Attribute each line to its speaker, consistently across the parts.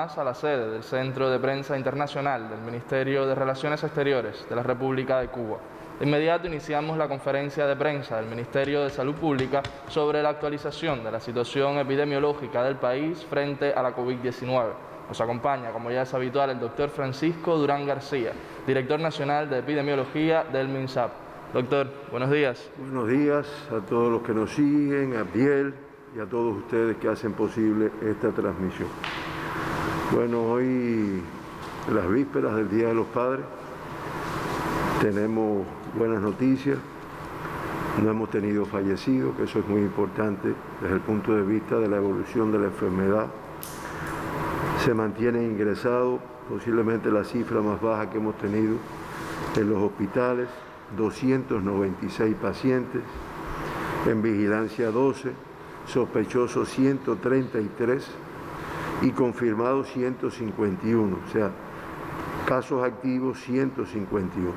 Speaker 1: A la sede del Centro de Prensa Internacional del Ministerio de Relaciones Exteriores de la República de Cuba. De inmediato iniciamos la conferencia de prensa del Ministerio de Salud Pública sobre la actualización de la situación epidemiológica del país frente a la COVID-19. Nos acompaña, como ya es habitual, el doctor Francisco Durán García, director nacional de epidemiología del MINSAP. Doctor, buenos días.
Speaker 2: Buenos días a todos los que nos siguen, a Biel y a todos ustedes que hacen posible esta transmisión. Bueno, hoy, en las vísperas del Día de los Padres, tenemos buenas noticias. No hemos tenido fallecidos, que eso es muy importante desde el punto de vista de la evolución de la enfermedad. Se mantiene ingresado, posiblemente la cifra más baja que hemos tenido en los hospitales, 296 pacientes, en vigilancia 12, sospechosos 133 y confirmados 151, o sea, casos activos 151.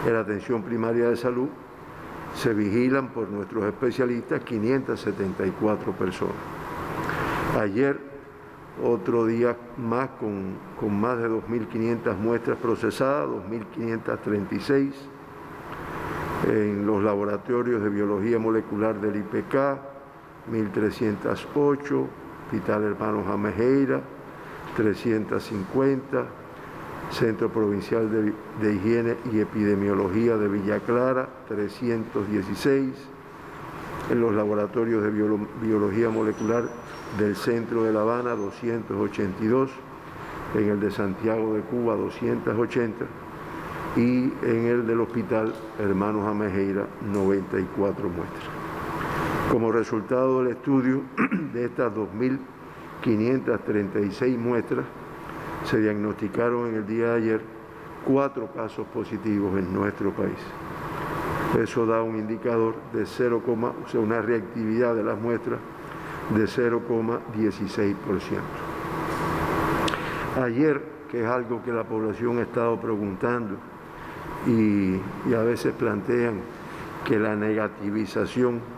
Speaker 2: En la atención primaria de salud se vigilan por nuestros especialistas 574 personas. Ayer, otro día más con más de 2.500 muestras procesadas, 2.536 en los laboratorios de biología molecular del IPK, 1.308, Hospital Hermanos Amejeira, 350, Centro Provincial de Higiene y Epidemiología de Villa Clara, 316, en los laboratorios de biología molecular del Centro de La Habana, 282, en el de Santiago de Cuba, 280, y en el del Hospital Hermanos Amejeira, 94 muestras. Como resultado del estudio de estas 2.536 muestras, se diagnosticaron en el día de ayer 4 casos positivos en nuestro país. Eso da un indicador de o sea, una reactividad de las muestras de 0,16%. Ayer, que es algo que la población ha estado preguntando y a veces plantean que la negativización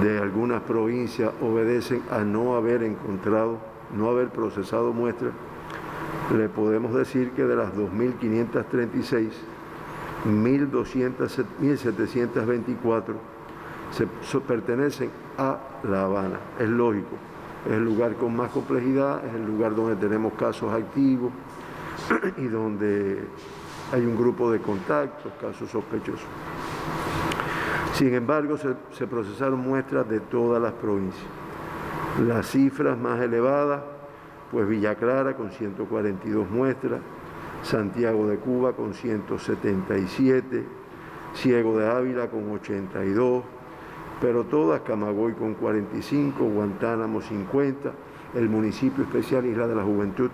Speaker 2: de algunas provincias obedecen a no haber procesado muestras, le podemos decir que de las 2.536, 1.724 pertenecen a La Habana. Es lógico, es el lugar con más complejidad, es el lugar donde tenemos casos activos y donde hay un grupo de contactos, casos sospechosos. Sin embargo, se procesaron muestras de todas las provincias. Las cifras más elevadas, pues Villa Clara con 142 muestras, Santiago de Cuba con 177, Ciego de Ávila con 82, pero todas, Camagüey con 45, Guantánamo 50, el municipio especial Isla de la Juventud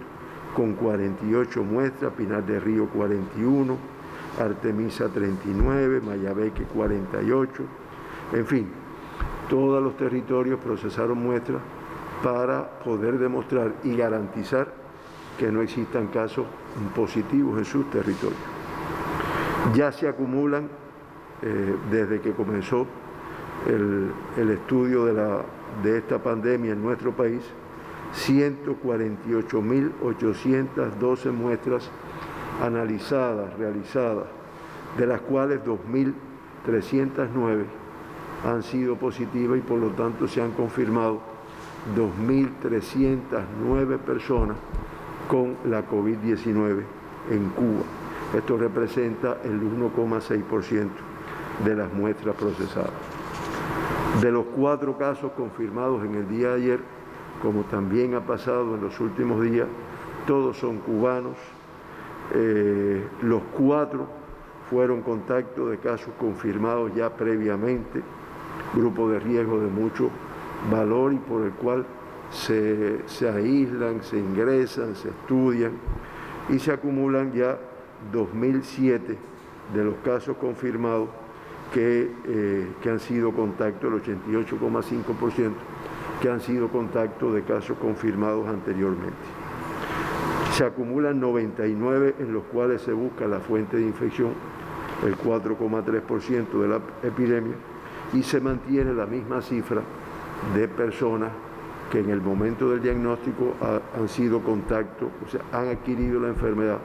Speaker 2: con 48 muestras, Pinar del Río 41, Artemisa 39, Mayabeque 48, en fin, todos los territorios procesaron muestras para poder demostrar y garantizar que no existan casos positivos en sus territorios. Ya se acumulan, desde que comenzó el estudio de esta pandemia en nuestro país, 148.812 muestras analizadas, realizadas, de las cuales 2.309 han sido positivas y por lo tanto se han confirmado 2.309 personas con la COVID-19 en Cuba. Esto representa el 1,6% de las muestras procesadas. De los 4 casos confirmados en el día de ayer, como también ha pasado en los últimos días, todos son cubanos. Los 4 fueron contactos de casos confirmados ya previamente, grupo de riesgo de mucho valor y por el cual se aíslan, se ingresan, se estudian y se acumulan ya 2.007 de los casos confirmados que han sido contacto, el 88,5% que han sido contacto de casos confirmados anteriormente. Se acumulan 99 en los cuales se busca la fuente de infección, el 4,3% de la epidemia, y se mantiene la misma cifra de personas que en el momento del diagnóstico han sido contacto, o sea, han adquirido la enfermedad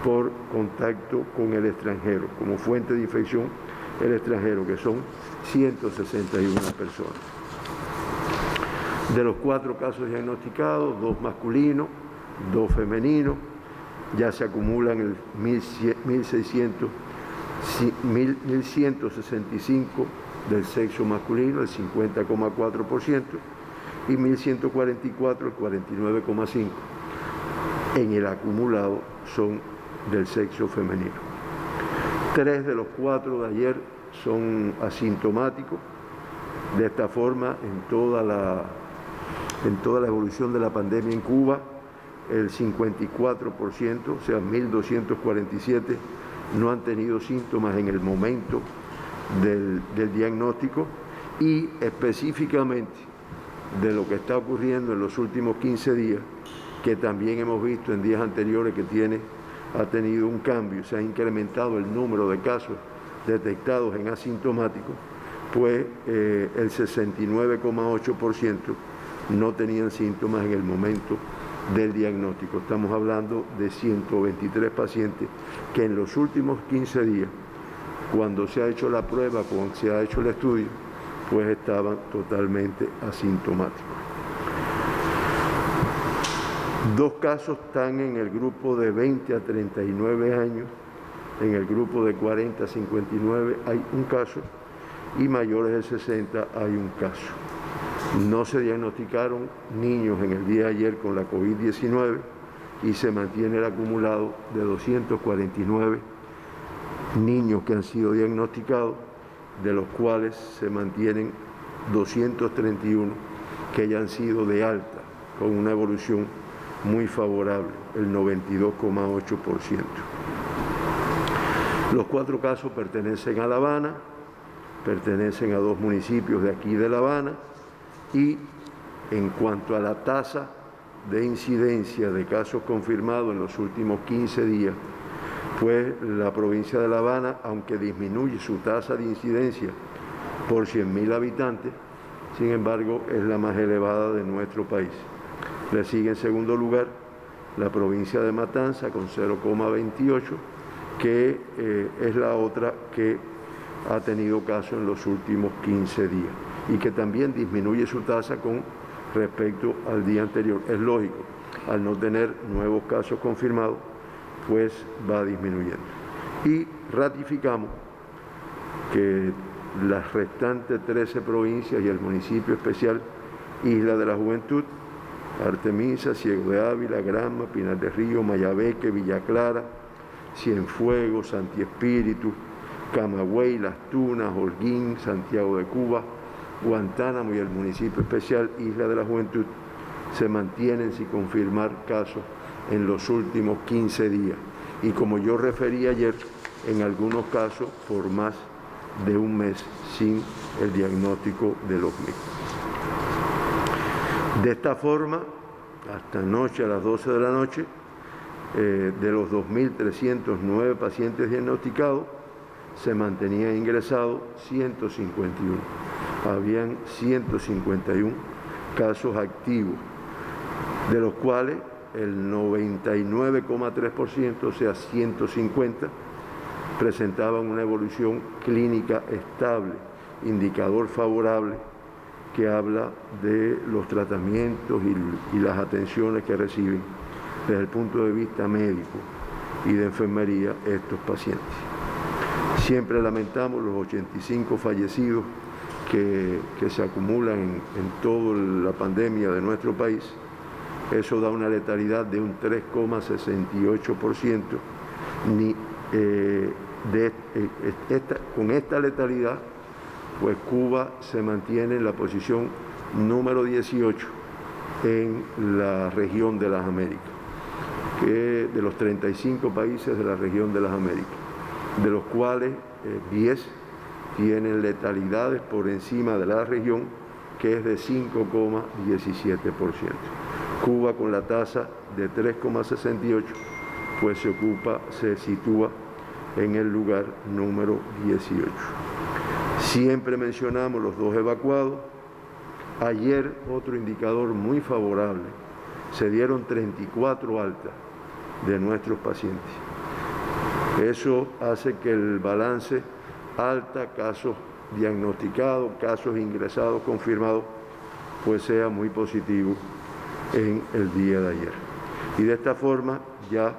Speaker 2: por contacto con el extranjero, como fuente de infección el extranjero, que son 161 personas. De los 4 casos diagnosticados, 2 masculinos, 2 femeninos, ya se acumulan el 1.165 del sexo masculino, el 50,4%, y 1.144, el 49,5%. En el acumulado son del sexo femenino. 3 de los 4 de ayer son asintomáticos. De esta forma, en toda la evolución de la pandemia en Cuba, el 54%, o sea, 1.247, no han tenido síntomas en el momento del diagnóstico, y específicamente de lo que está ocurriendo en los últimos 15 días, que también hemos visto en días anteriores que ha tenido un cambio, se ha incrementado el número de casos detectados en asintomáticos, pues el 69,8% no tenían síntomas en el momento del diagnóstico. Estamos hablando de 123 pacientes que en los últimos 15 días, cuando se ha hecho la prueba, cuando se ha hecho el estudio, pues estaban totalmente asintomáticos. 2 casos están en el grupo de 20 a 39 años, en el grupo de 40 a 59 hay un caso, y mayores de 60 hay un caso. No se diagnosticaron niños en el día de ayer con la COVID-19 y se mantiene el acumulado de 249 niños que han sido diagnosticados, de los cuales se mantienen 231 que ya han sido de alta, con una evolución muy favorable, el 92,8%. Los 4 casos pertenecen a La Habana, pertenecen a 2 municipios de aquí de La Habana, y en cuanto a la tasa de incidencia de casos confirmados en los últimos 15 días, pues la provincia de La Habana, aunque disminuye su tasa de incidencia por 100.000 habitantes, sin embargo es la más elevada de nuestro país. Le sigue en segundo lugar la provincia de Matanza con 0,28, que es la otra que ha tenido casos en los últimos 15 días y que también disminuye su tasa con respecto al día anterior. Es lógico, al no tener nuevos casos confirmados, pues va disminuyendo. Y ratificamos que las restantes 13 provincias y el municipio especial Isla de la Juventud, Artemisa, Ciego de Ávila, Granma, Pinar del Río, Mayabeque, Villa Clara, Cienfuegos, Santi Espíritu, Camagüey, Las Tunas, Holguín, Santiago de Cuba, Guantánamo y el municipio especial Isla de la Juventud se mantienen sin confirmar casos en los últimos 15 días. Y como yo referí ayer, en algunos casos por más de un mes sin el diagnóstico de los mismos. De esta forma, hasta anoche a las 12 de la noche, de los 2.309 pacientes diagnosticados, se mantenían ingresados 151. Habían 151 casos activos, de los cuales el 99,3%, o sea 150, presentaban una evolución clínica estable, indicador favorable que habla de los tratamientos y las atenciones que reciben desde el punto de vista médico y de enfermería estos pacientes. Siempre lamentamos los 85 fallecidos que se acumulan en toda la pandemia de nuestro país. Eso da una letalidad de un 3,68%. Con esta letalidad, pues Cuba se mantiene en la posición número 18 en la región de las Américas, de los 35 países de la región de las Américas, de los cuales 10 tienen letalidades por encima de la región, que es de 5,17%. Cuba, con la tasa de 3,68, pues se sitúa en el lugar número 18. Siempre mencionamos los 2 evacuados, Ayer, otro indicador muy favorable, se dieron 34 altas de nuestros pacientes. Eso hace que el balance alta, casos diagnosticados, casos ingresados, confirmados, pues sea muy positivo en el día de ayer. Y de esta forma ya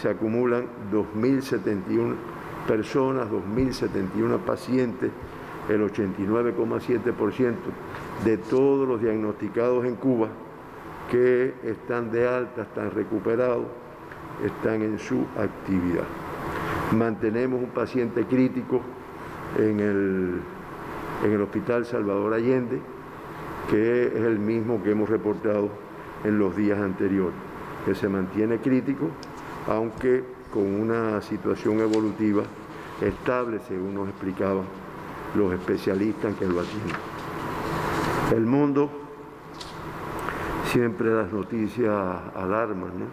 Speaker 2: se acumulan 2.071 personas, 2.071 pacientes, el 89,7% de todos los diagnosticados en Cuba que están de alta, están recuperados, están en su actividad. Mantenemos un paciente crítico en el Hospital Salvador Allende, que es el mismo que hemos reportado en los días anteriores, que se mantiene crítico, aunque con una situación evolutiva estable, según nos explicaban los especialistas que lo atienden. El mundo, siempre las noticias alarman, ¿no?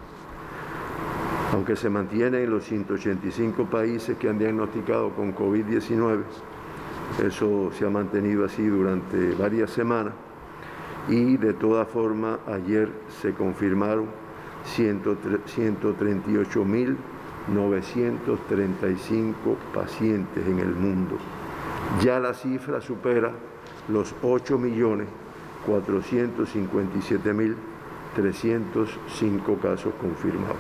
Speaker 2: Aunque se mantiene en los 185 países que han diagnosticado con COVID-19, eso se ha mantenido así durante varias semanas, y de todas formas ayer se confirmaron 138.935 pacientes en el mundo. Ya la cifra supera los 8.457.305 casos confirmados.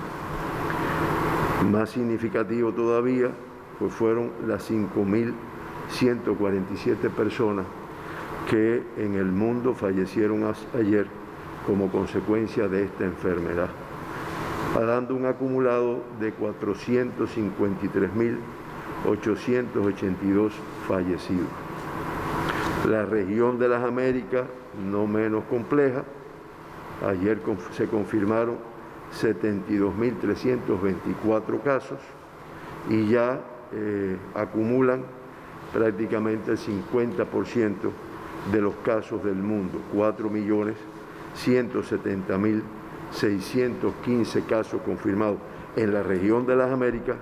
Speaker 2: Más significativo todavía, pues fueron las 5.147 personas que en el mundo fallecieron ayer como consecuencia de esta enfermedad, dando un acumulado de 453.882 fallecidos. La región de las Américas, no menos compleja, ayer se confirmaron 72.324 casos y ya acumulan prácticamente el 50% de los casos del mundo, 4.170.615 casos confirmados en la región de las Américas,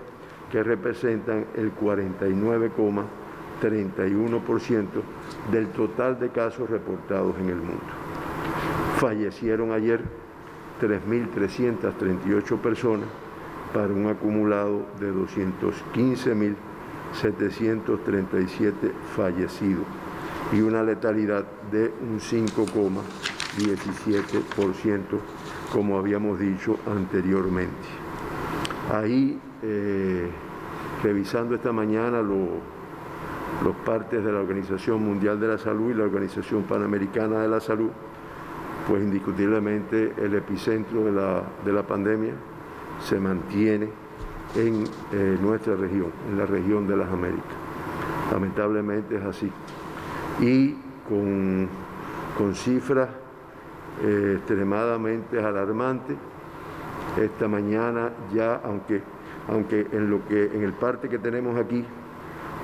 Speaker 2: que representan el 49,31% del total de casos reportados en el mundo. Fallecieron ayer 3.338 personas para un acumulado de 215.737 fallecidos y una letalidad de un 5,17%, como habíamos dicho anteriormente. Ahí, revisando esta mañana los partes de la Organización Mundial de la Salud y la Organización Panamericana de la Salud, pues indiscutiblemente el epicentro de la pandemia se mantiene en nuestra región, en la región de las Américas. Lamentablemente es así. Y con cifras extremadamente alarmantes, esta mañana ya, aunque en el parte que tenemos aquí,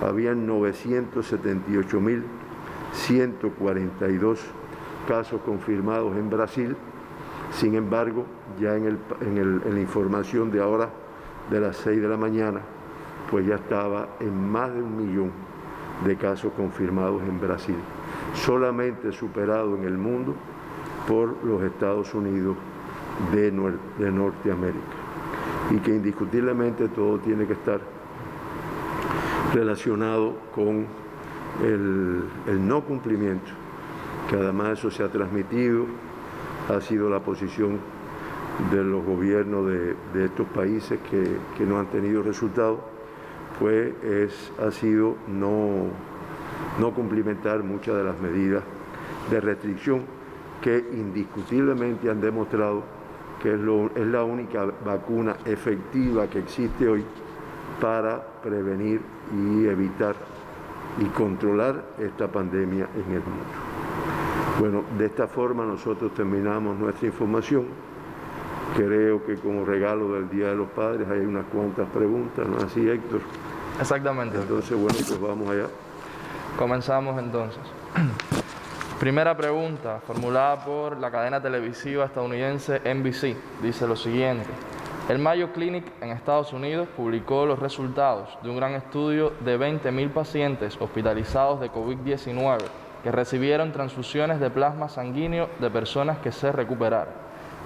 Speaker 2: habían 978.142 casos confirmados en Brasil. Sin embargo, ya en la información de ahora, de las 6 de la mañana, pues ya estaba en más de 1 millón de casos confirmados en Brasil, solamente superado en el mundo por los Estados Unidos de Norteamérica. Y que indiscutiblemente todo tiene que estar relacionado con el no cumplimiento, que además eso se ha transmitido, ha sido la posición de los gobiernos de estos países que no han tenido resultados, pues ha sido no cumplimentar muchas de las medidas de restricción que indiscutiblemente han demostrado que es la única vacuna efectiva que existe hoy para prevenir y evitar y controlar esta pandemia en el mundo. Bueno, de esta forma nosotros terminamos nuestra información. Creo que como regalo del Día de los Padres hay unas cuantas preguntas, ¿no es así, Héctor?
Speaker 1: Exactamente.
Speaker 2: Entonces, bueno, pues vamos allá.
Speaker 1: Comenzamos entonces. Primera pregunta, formulada por la cadena televisiva estadounidense NBC, dice lo siguiente. El Mayo Clinic en Estados Unidos publicó los resultados de un gran estudio de 20.000 pacientes hospitalizados de COVID-19 que recibieron transfusiones de plasma sanguíneo de personas que se recuperaron.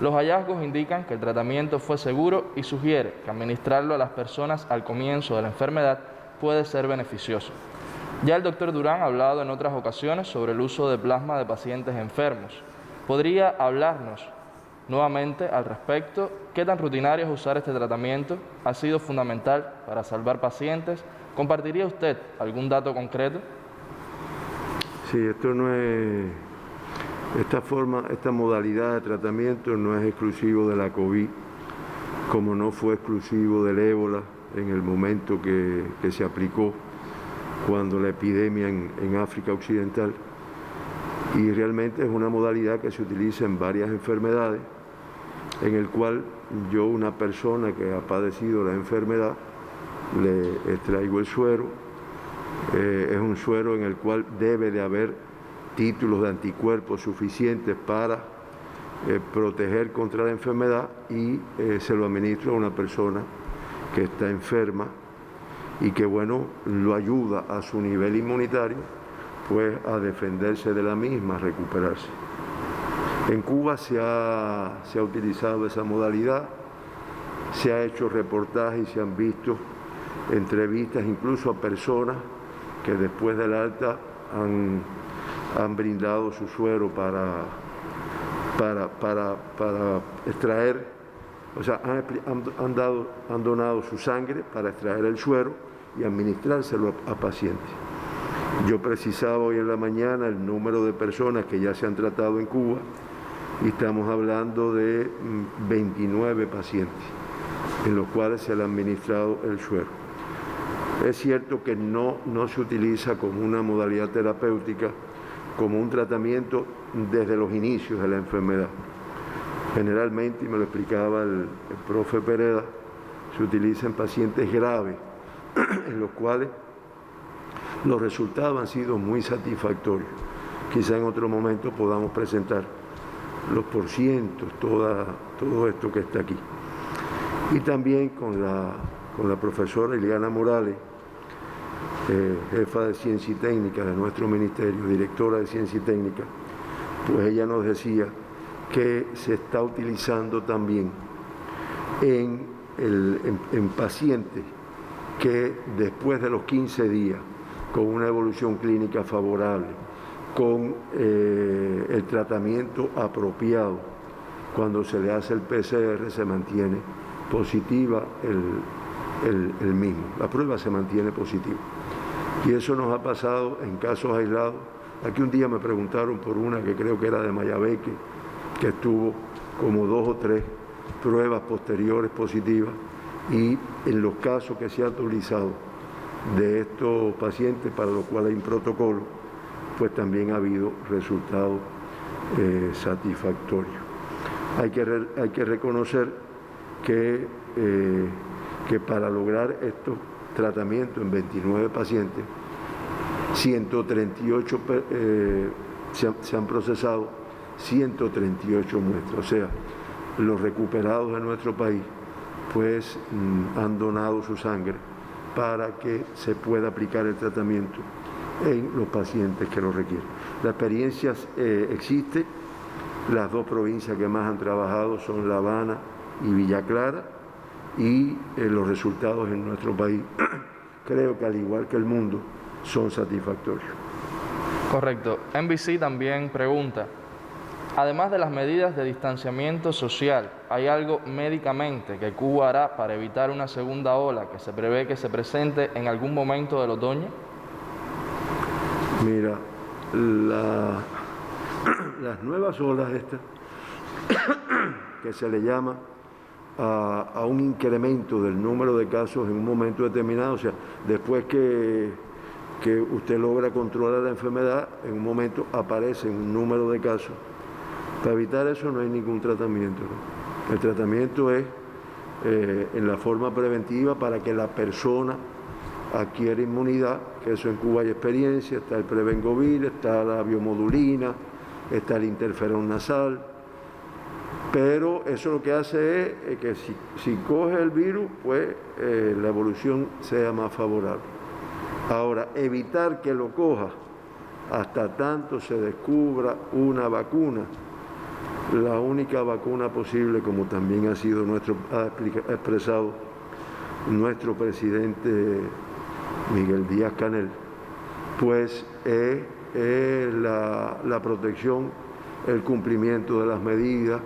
Speaker 1: Los hallazgos indican que el tratamiento fue seguro y sugiere que administrarlo a las personas al comienzo de la enfermedad puede ser beneficioso. Ya el doctor Durán ha hablado en otras ocasiones sobre el uso de plasma de pacientes enfermos. ¿Podría hablarnos nuevamente al respecto? ¿Qué tan rutinario es usar este tratamiento? ¿Ha sido fundamental para salvar pacientes? ¿Compartiría usted algún dato concreto?
Speaker 2: Sí, esto no es, esta modalidad de tratamiento no es exclusivo de la COVID, como no fue exclusivo del ébola en el momento que se aplicó cuando la epidemia en África Occidental. Y realmente es una modalidad que se utiliza en varias enfermedades, en el cual yo, una persona que ha padecido la enfermedad, le extraigo el suero. Es un suero en el cual debe de haber títulos de anticuerpos suficientes para proteger contra la enfermedad y se lo administro a una persona que está enferma y que, bueno, lo ayuda a su nivel inmunitario, pues a defenderse de la misma, a recuperarse. En Cuba se ha utilizado esa modalidad, se ha hecho reportajes y se han visto entrevistas incluso a personas que después del alta han brindado su suero para extraer, o sea, han donado su sangre para extraer el suero y administrárselo a pacientes. Yo precisaba hoy en la mañana el número de personas que ya se han tratado en Cuba y estamos hablando de 29 pacientes en los cuales se le ha administrado el suero. Es cierto que no se utiliza como una modalidad terapéutica, como un tratamiento desde los inicios de la enfermedad. Generalmente, y me lo explicaba el profe Pereda, se utiliza en pacientes graves, en los cuales los resultados han sido muy satisfactorios. Quizá en otro momento podamos presentar los porcientos, todo esto que está aquí. Y también con la profesora Ileana Morales, jefa de Ciencia y Técnica de nuestro ministerio, directora de Ciencia y Técnica, pues ella nos decía que se está utilizando también en pacientes que después de los 15 días, con una evolución clínica favorable, con el tratamiento apropiado, cuando se le hace el PCR se mantiene positiva el mismo, la prueba se mantiene positiva. Y eso nos ha pasado en casos aislados. Aquí un día me preguntaron por una que creo que era de Mayabeque, que estuvo como 2 o 3 pruebas posteriores positivas, y en los casos que se han utilizado de estos pacientes para los cuales hay un protocolo, pues también ha habido resultados satisfactorios. Hay que reconocer que para lograr estos tratamientos en 29 pacientes, 138 se han procesado 138 muestras, o sea, los recuperados de nuestro país pues han donado su sangre para que se pueda aplicar el tratamiento en los pacientes que lo requieren. La experiencia existe. Las 2 provincias que más han trabajado son La Habana y Villa Clara, y los resultados en nuestro país, creo que al igual que el mundo, son satisfactorios.
Speaker 1: Correcto. NBC también pregunta, además de las medidas de distanciamiento social, ¿hay algo médicamente que Cuba hará para evitar una segunda ola que se prevé que se presente en algún momento del otoño?
Speaker 2: Mira, las nuevas olas estas, que se le llama a un incremento del número de casos en un momento determinado, o sea, después que usted logra controlar la enfermedad, en un momento aparece un número de casos. Para evitar eso no hay ningún tratamiento, ¿no? El tratamiento es en la forma preventiva para que la persona adquiera inmunidad, que eso en Cuba hay experiencia, está el Prevengovir, está la biomodulina, está el interferón nasal, pero eso lo que hace es que si coge el virus, pues la evolución sea más favorable. Ahora, evitar que lo coja hasta tanto se descubra una vacuna, la única vacuna posible, como también ha expresado nuestro presidente Miguel Díaz-Canel, pues es la protección, el cumplimiento de las medidas,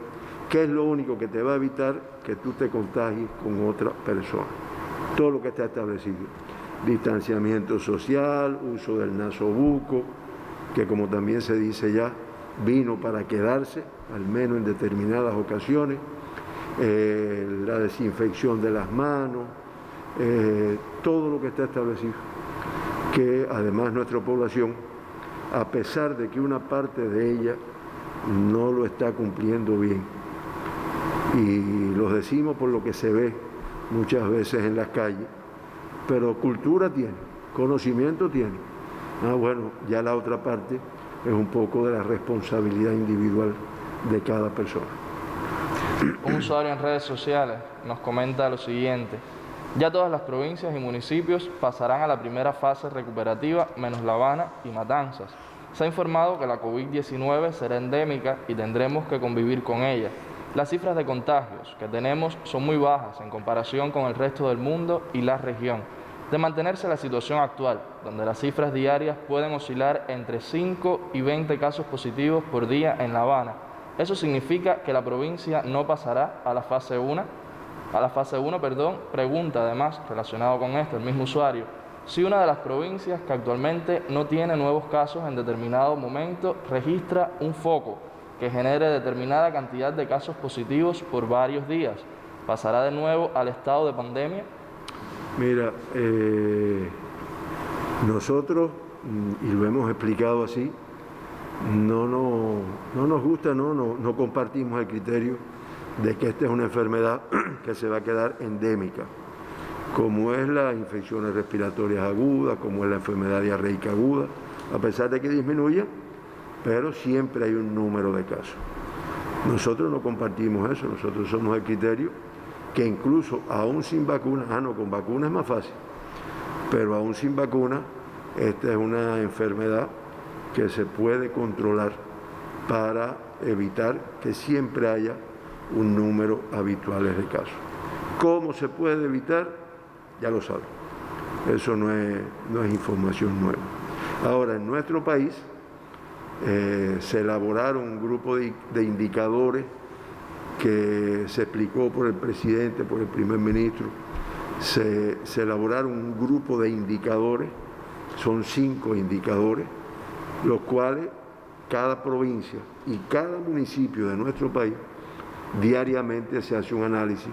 Speaker 2: que es lo único que te va a evitar que tú te contagies con otra persona. Todo lo que está establecido, distanciamiento social, uso del nasobuco, que como también se dice ya, vino para quedarse, al menos en determinadas ocasiones, la desinfección de las manos, todo lo que está establecido, que además nuestra población, a pesar de que una parte de ella no lo está cumpliendo bien, y lo decimos por lo que se ve muchas veces en las calles, pero cultura tiene, conocimiento tiene. Bueno, ya la otra parte es un poco de la responsabilidad individual de cada persona.
Speaker 1: Un usuario en redes sociales nos comenta lo siguiente: ya todas las provincias y municipios pasarán a la primera fase recuperativa, menos La Habana y Matanzas. Se ha informado que la COVID-19 será endémica y tendremos que convivir con ella. Las cifras de contagios que tenemos son muy bajas en comparación con el resto del mundo y la región. De mantenerse la situación actual, donde las cifras diarias pueden oscilar entre 5 y 20 casos positivos por día en La Habana, ¿eso significa que la provincia no pasará a la fase 1? Pregunta además, relacionado con esto, el mismo usuario, si una de las provincias que actualmente no tiene nuevos casos en determinado momento registra un foco que genere determinada cantidad de casos positivos por varios días, ¿pasará de nuevo al estado de pandemia?
Speaker 2: Mira, nosotros, y lo hemos explicado así, no nos gusta, no compartimos el criterio de que esta es una enfermedad que se va a quedar endémica, como es las infecciones respiratorias agudas, como es la enfermedad diarreica aguda, a pesar de que disminuye, pero siempre hay un número de casos. Nosotros no compartimos eso, nosotros somos el criterio que incluso aún sin vacuna, con vacuna es más fácil, pero aún sin vacuna, esta es una enfermedad que se puede controlar para evitar que siempre haya un número habitual de casos. ¿Cómo se puede evitar? Ya lo saben. Eso no es información nueva. Ahora, en nuestro país se elaboraron un grupo de indicadores que se explicó por el presidente, por el primer ministro. Se elaboraron un grupo de indicadores, son 5 indicadores, los cuales cada provincia y cada municipio de nuestro país diariamente se hace un análisis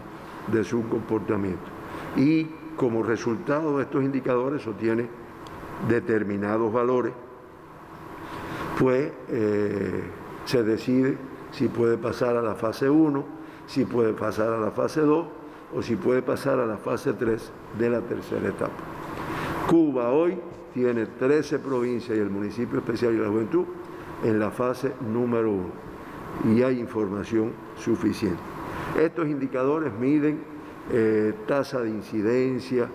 Speaker 2: de su comportamiento. Y como resultado de estos indicadores obtiene determinados valores, pues se decide si puede pasar a la fase 1, si puede pasar a la fase 2 o si puede pasar a la fase 3 de la tercera etapa. Cuba hoy tiene 13 provincias y el municipio especial y la juventud en la fase número 1 y hay información suficiente. Estos indicadores miden tasa de incidencia,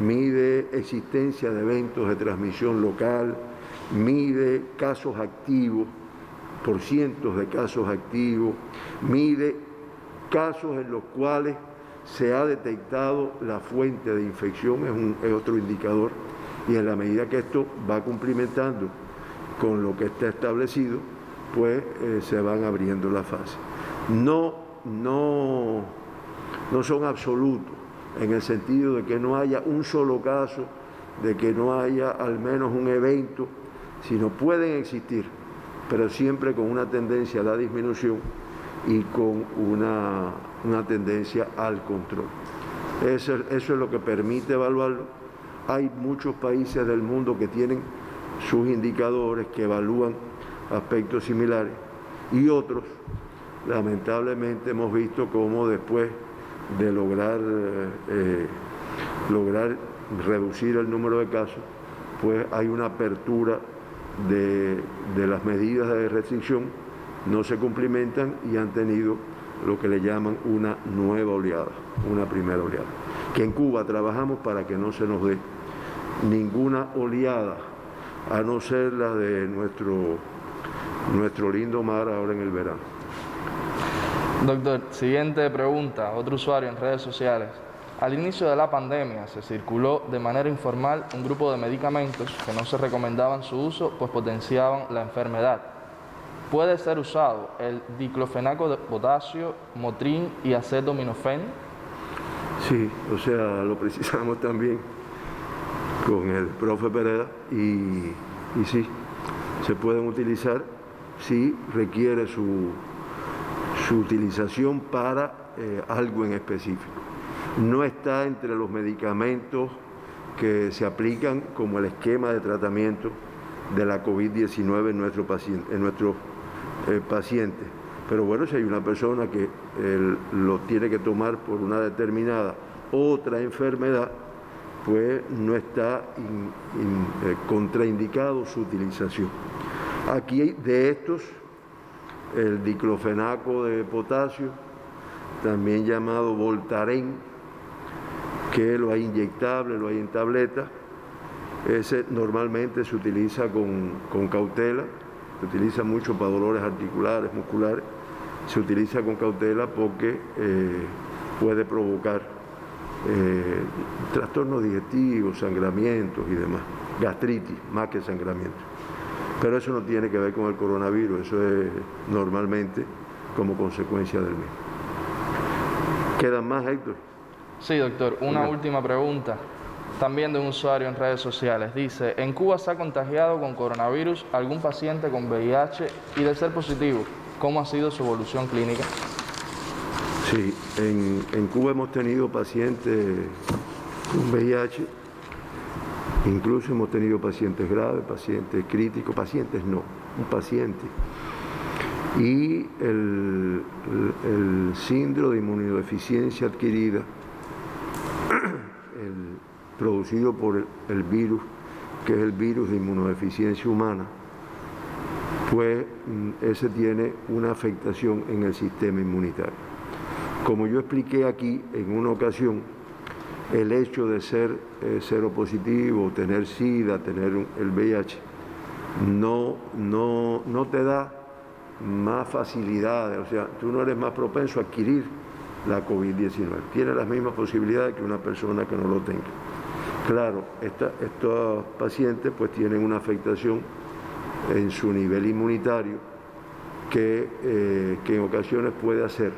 Speaker 2: mide existencia de eventos de transmisión local, mide casos activos, por cientos de casos activos, mide casos en los cuales se ha detectado la fuente de infección, es otro indicador, y en la medida que esto va cumplimentando con lo que está establecido, pues se van abriendo las fases. No son absolutos, en el sentido de que no haya un solo caso, de que no haya al menos un evento, sino pueden existir, pero siempre con una tendencia a la disminución y con una tendencia al control. Eso es lo que permite evaluarlo. Hay muchos países del mundo que tienen sus indicadores, que evalúan aspectos similares, y otros, lamentablemente, hemos visto cómo después de lograr reducir el número de casos, pues hay una apertura de las medidas de restricción, no se cumplimentan y han tenido lo que le llaman una nueva oleada, una primera oleada. Que en Cuba trabajamos para que no se nos dé ninguna oleada a no ser la de nuestro lindo mar ahora en el verano.
Speaker 1: Doctor, siguiente pregunta, otro usuario en redes sociales. Al inicio de la pandemia se circuló de manera informal un grupo de medicamentos que no se recomendaban su uso pues potenciaban la enfermedad. ¿Puede ser usado el diclofenaco de potasio, Motrin y acetaminofén?
Speaker 2: Sí, o sea, lo precisamos también con el profe Pereda y sí, se pueden utilizar si requiere su utilización para algo en específico. No está entre los medicamentos que se aplican como el esquema de tratamiento de la COVID-19 en nuestros pacientes. Pero bueno, si hay una persona que lo tiene que tomar por una determinada otra enfermedad, pues no está contraindicado su utilización. Aquí de estos, el diclofenaco de potasio, también llamado Voltaren, que lo hay inyectable, lo hay en tableta. Ese normalmente se utiliza con cautela, se utiliza mucho para dolores articulares, musculares, se utiliza con cautela porque puede provocar trastornos digestivos, sangramientos y demás, gastritis más que sangramiento. Pero eso no tiene que ver con el coronavirus, eso es normalmente como consecuencia del mismo. ¿Quedan más, Héctor?
Speaker 1: Sí, doctor. Una última pregunta, también de un usuario en redes sociales. Dice, ¿en Cuba se ha contagiado con coronavirus algún paciente con VIH? Y de ser positivo, ¿cómo ha sido su evolución clínica?
Speaker 2: Sí, en Cuba hemos tenido pacientes con VIH, incluso hemos tenido pacientes graves, pacientes críticos, pacientes no, un paciente. Y el síndrome de inmunodeficiencia adquirida, producido por el virus, que es el virus de inmunodeficiencia humana, pues ese tiene una afectación en el sistema inmunitario. Como yo expliqué aquí en una ocasión, el hecho de ser seropositivo, tener SIDA, tener el VIH, no te da más facilidades, o sea, tú no eres más propenso a adquirir la COVID-19. Tienes las mismas posibilidades que una persona que no lo tenga. Claro, estos pacientes pues tienen una afectación en su nivel inmunitario que en ocasiones puede hacer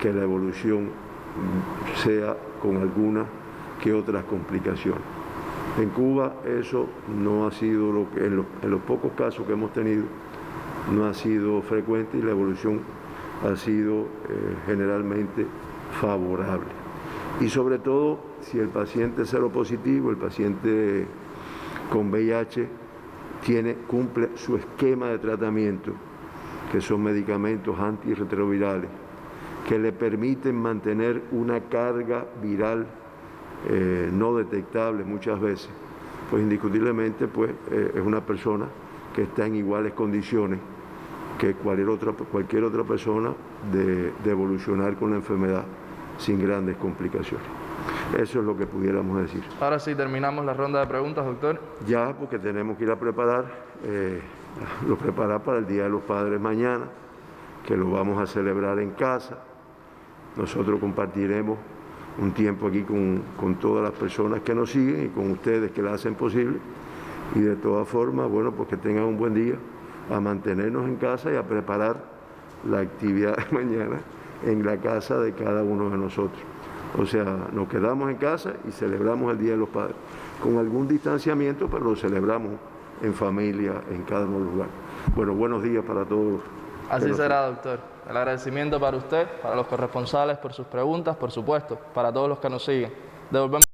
Speaker 2: que la evolución sea con algunas que otras complicaciones. En Cuba eso no ha sido lo que, en los pocos casos que hemos tenido, no ha sido frecuente y la evolución ha sido generalmente favorable. Y sobre todo, si el paciente es seropositivo, el paciente con VIH cumple su esquema de tratamiento, que son medicamentos antirretrovirales, que le permiten mantener una carga viral no detectable muchas veces, pues indiscutiblemente pues, es una persona que está en iguales condiciones que cualquier otra persona de evolucionar con la enfermedad sin grandes complicaciones. Eso es lo que pudiéramos decir.
Speaker 1: Ahora sí, terminamos la ronda de preguntas, doctor.
Speaker 2: Ya, porque tenemos que ir a preparar para el Día de los Padres mañana, que lo vamos a celebrar en casa. Nosotros compartiremos un tiempo aquí con todas las personas que nos siguen y con ustedes que la hacen posible. Y de todas formas, bueno, pues que tengan un buen día, a mantenernos en casa y a preparar la actividad de mañana en la casa de cada uno de nosotros. O sea, nos quedamos en casa y celebramos el Día de los Padres, con algún distanciamiento, pero lo celebramos en familia, en cada lugar. Bueno, buenos días para todos.
Speaker 1: Así será, doctor. El agradecimiento para usted, para los corresponsales por sus preguntas, por supuesto, para todos los que nos siguen. Devolvemos